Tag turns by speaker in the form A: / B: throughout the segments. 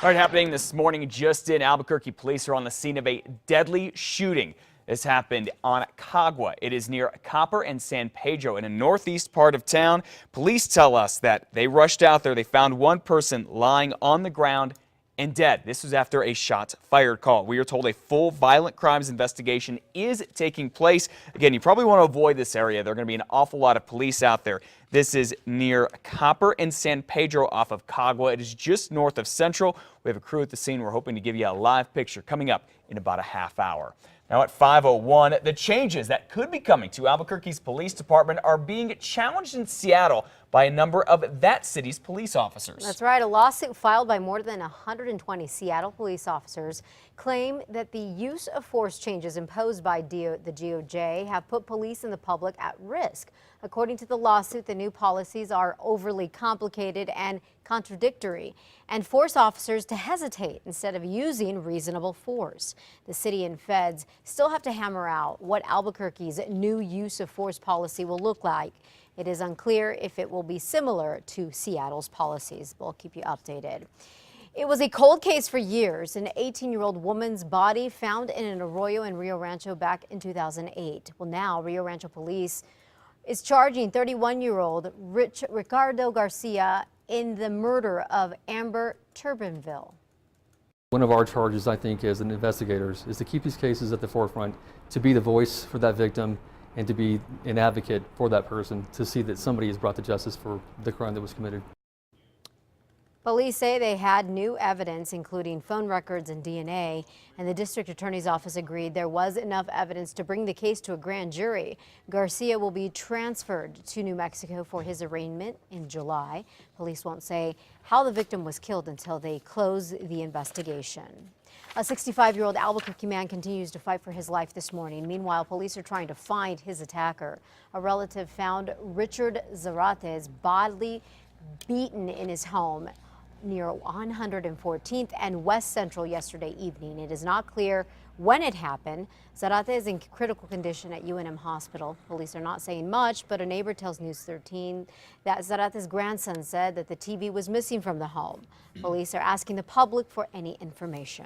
A: All right, happening this morning just in Albuquerque. Police are on the scene of a deadly shooting. This happened on Cagua. It is near Copper and San Pedro in a northeast part of town. Police tell us that they rushed out there. They found one person lying on the ground and dead. This was after a shots fired call. We are told a full violent crimes investigation is taking place. Again, you probably want to avoid this area. There are going to be an awful lot of police out there. This is near Copper and San Pedro off of Cagua. It is just north of Central. We have a crew at the scene. We're hoping to give you a live picture coming up in about a half hour. Now at 5:01, the changes that could be coming to Albuquerque's police department are being challenged in Seattle by a number of that city's police officers.
B: That's right. A lawsuit filed by more than 120 Seattle police officers claim that the use of force changes imposed by the DOJ have put police and the public at risk. According to the lawsuit, the new policies are overly complicated and contradictory and force officers to hesitate instead of using reasonable force. The city and feds still have to hammer out what Albuquerque's new use of force policy will look like. It is unclear if it will be similar to Seattle's policies. We'll keep you updated. It was a cold case for years. An 18-year-old woman's body found in an arroyo in Rio Rancho back in 2008. Well, now Rio Rancho police is charging 31-year-old Ricardo Garcia in the murder of Amber Turbinville.
C: One of our charges, I think, as investigators, is to keep these cases at the forefront, to be the voice for that victim, and to be an advocate for that person, to see that somebody is brought to justice for the crime that was committed.
B: Police say they had new evidence, including phone records and DNA, and the district attorney's office agreed there was enough evidence to bring the case to a grand jury. Garcia will be transferred to New Mexico for his arraignment in July. Police won't say how the victim was killed until they close the investigation. A 65-year-old Albuquerque man continues to fight for his life this morning. Meanwhile, police are trying to find his attacker. A relative found Richard Zarate's bodily beaten in his home near 114th and West Central yesterday evening. It is not clear when it happened. Zarate is in critical condition at UNM Hospital. Police are not saying much, but a neighbor tells News 13 that Zarate's grandson said that the TV was missing from the home. Police are asking the public for any information.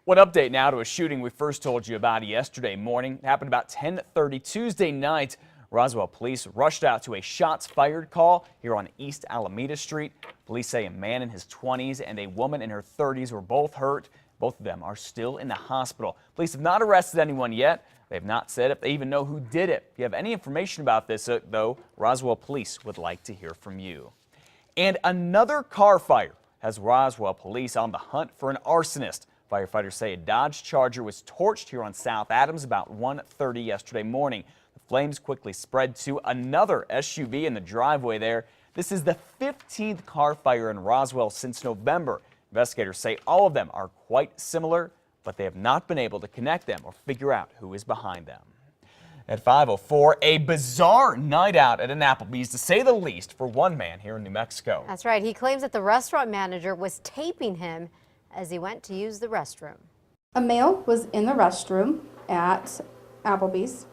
A: One update now to a shooting we first told you about yesterday morning. It happened about 10:30 Tuesday night. Roswell police rushed out to a shots fired call here on East Alameda Street. Police say a man in his 20s and a woman in her 30s were both hurt. Both of them are still in the hospital. Police have not arrested anyone yet. They have not said if they even know who did it. If you have any information about this, though, Roswell police would like to hear from you. And another car fire has Roswell police on the hunt for an arsonist. Firefighters say a Dodge Charger was torched here on South Adams about 1:30 yesterday morning. The flames quickly spread to another SUV in the driveway there. This is the 15th car fire in Roswell since November. Investigators say all of them are quite similar, but they have not been able to connect them or figure out who is behind them. At 5:04, a bizarre night out at an Applebee's, to say the least, for one man here in New Mexico.
B: That's right. He claims that the restaurant manager was taping him as he went to use the restroom.
D: A male was in the restroom at Applebee's,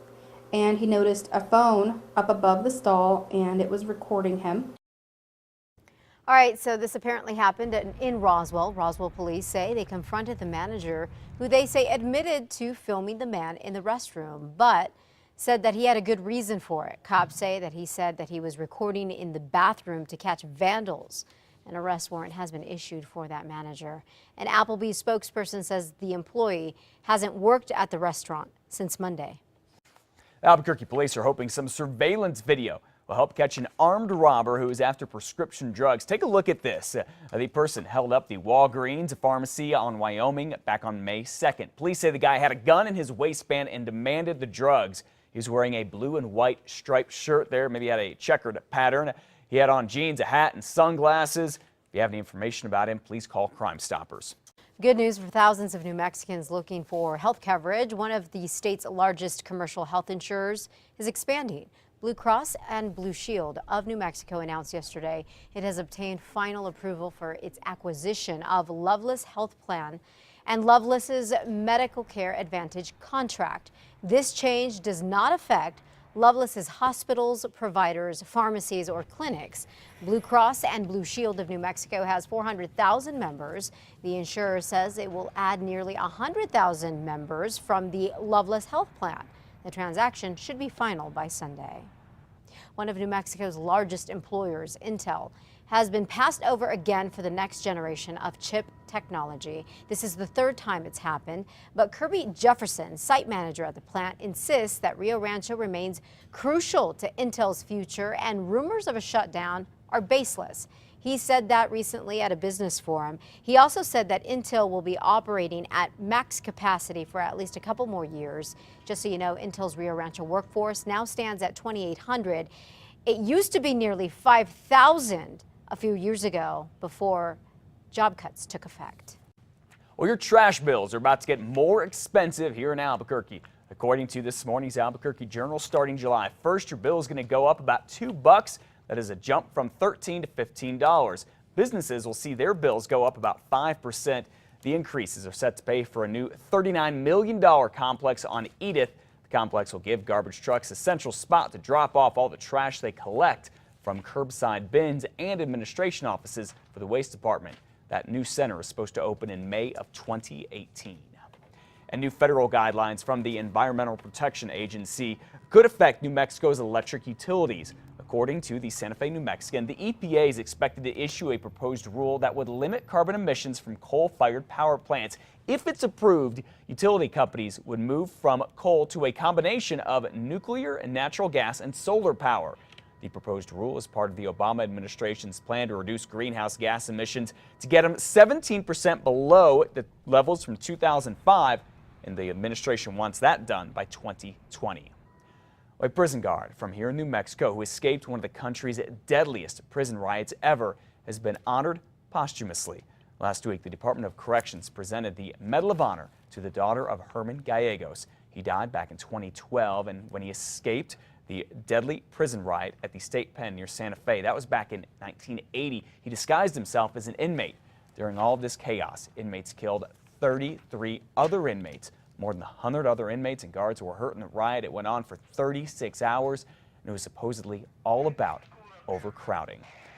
D: and he noticed a phone up above the stall, and it was recording him.
B: All right, so this apparently happened in Roswell. Roswell police say they confronted the manager, who they say admitted to filming the man in the restroom, but said that he had a good reason for it. Cops say that he said that he was recording in the bathroom to catch vandals. An arrest warrant has been issued for that manager. An Applebee's spokesperson says the employee hasn't worked at the restaurant since Monday.
A: Albuquerque police are hoping some surveillance video will help catch an armed robber who is after prescription drugs. Take a look at this. The person held up the Walgreens pharmacy on Wyoming back on May 2nd. Police say the guy had a gun in his waistband and demanded the drugs. He's wearing a blue and white striped shirt there. Maybe had a checkered pattern. He had on jeans, a hat, and sunglasses. If you have any information about him, please call Crime Stoppers.
B: Good news for thousands of New Mexicans looking for health coverage. One of the state's largest commercial health insurers is expanding. Blue Cross and Blue Shield of New Mexico announced yesterday it has obtained final approval for its acquisition of Loveless Health Plan and Loveless's Medical Care Advantage contract. This change does not affect Loveless is hospitals, providers, pharmacies, or clinics. Blue Cross and Blue Shield of New Mexico has 400,000 members. The insurer says it will add nearly 100,000 members from the Loveless Health Plan. The transaction should be final by Sunday. One of New Mexico's largest employers, Intel, has been passed over again for the next generation of chip technology. This is the third time it's happened, but Kirby Jefferson, site manager at the plant, insists that Rio Rancho remains crucial to Intel's future and rumors of a shutdown are baseless. He said that recently at a business forum. He also said that Intel will be operating at max capacity for at least a couple more years. Just so you know, Intel's Rio Rancho workforce now stands at 2,800. It used to be nearly 5,000 a few years ago before job cuts took effect.
A: Well, your trash bills are about to get more expensive here in Albuquerque. According to this morning's Albuquerque Journal, starting July 1st, your bill is going to go up about $2. That is a jump from $13 to $15. Businesses will see their bills go up about 5%. The increases are set to pay for a new $39 million complex on Edith. The complex will give garbage trucks a central spot to drop off all the trash they collect from curbside bins and administration offices for the waste department. That new center is supposed to open in May of 2018. And new federal guidelines from the Environmental Protection Agency could affect New Mexico's electric utilities. According to the Santa Fe New Mexican, the EPA is expected to issue a proposed rule that would limit carbon emissions from coal-fired power plants. If it's approved, utility companies would move from coal to a combination of nuclear and natural gas and solar power. The proposed rule is part of the Obama administration's plan to reduce greenhouse gas emissions to get them 17% below the levels from 2005, and the administration wants that done by 2020. A prison guard from here in New Mexico who escaped one of the country's deadliest prison riots ever has been honored posthumously. Last week, the Department of Corrections presented the Medal of Honor to the daughter of Herman Gallegos. He died back in 2012, and when he escaped the deadly prison riot at the state pen near Santa Fe, that was back in 1980, he disguised himself as an inmate. During all of this chaos, inmates killed 33 other inmates. More than 100 other inmates and guards were hurt in the riot. It went on for 36 hours, and it was supposedly all about overcrowding.